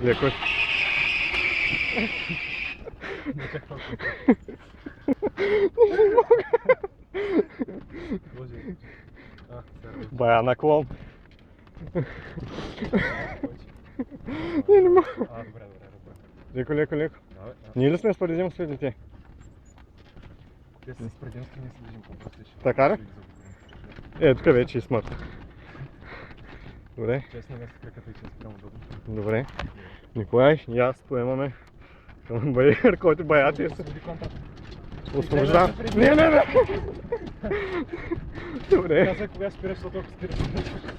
Леко. Не чак толкова. Не мога. Боже. Бая наклон. Не мога. Добре. Леко, леко, леко. Давай. Ние ли сме с предимство след дете? Те са с предимство, ние се движим по-простичи. Така ли? Тук вече е смърт. Добре. Честно не с краката и че спрямо удобно. Добре. Николай и аз поемаме към бариер, който баяте се. Освобождавам. Не! Добре. Казвай кога спираш, защото ако спираш.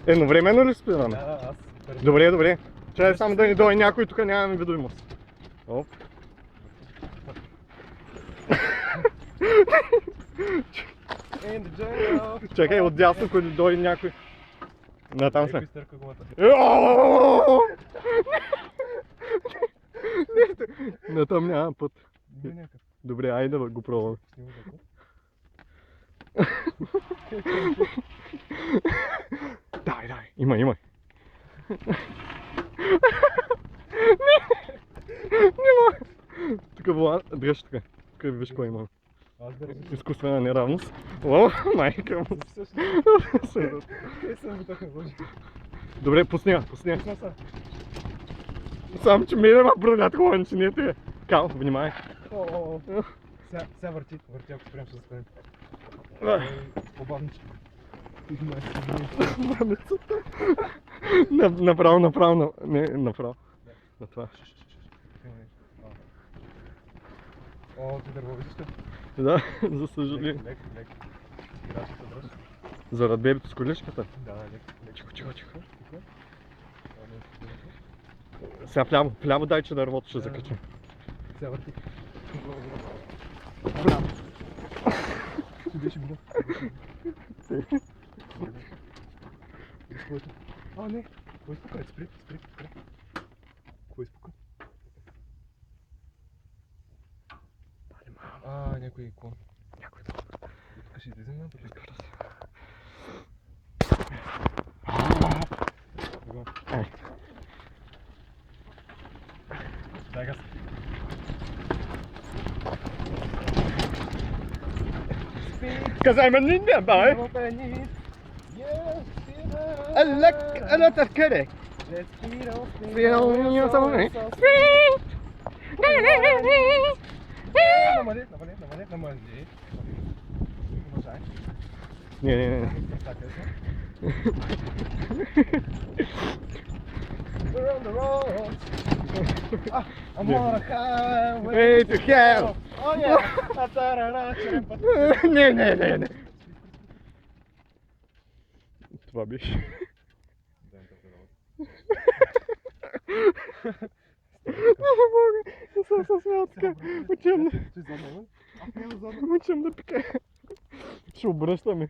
Едновременно ли спираме? Да, аз. Добре. Чай само да ни дойде някой, тук нямаме видимост. Оп. Чакай, отдясно, ако ни дойде някой. Там сме. Не, там няма път. Добре, айде да го пробваме. Дай, имай. Не мога. Тук вълна, дръж тук. Тук виж какво има. Изкуствена неравност. О, майка му. Добре, пусни я. Само че мене ма бръдят хлонче, не те. Кал, внимай. Сега върти, ако спрем ще застанем. По-бавничко. Направо. Не, направо. На това. О, ти дърво виждаш ли? Да, за съжаление. Леко. Играчата дръж. Зарад бебето с количката? Да, леко. Тихо. Сега вляво дай, че дървото ще закачим. Сега върти. Ще беше било. А, не. Кой изпука? Спри. Кой изпука? Някой клон. Тук ще излизам на пътя. Дай газ. Cause I'm a ninja boy. أنا تذكرك. Намали. Не. We're on the road. I'm on a highway. Way to hell. Oh yeah. Не. Това беше. Не мога. Не съм със смятка. Учим да пикая. Ще обръщаме.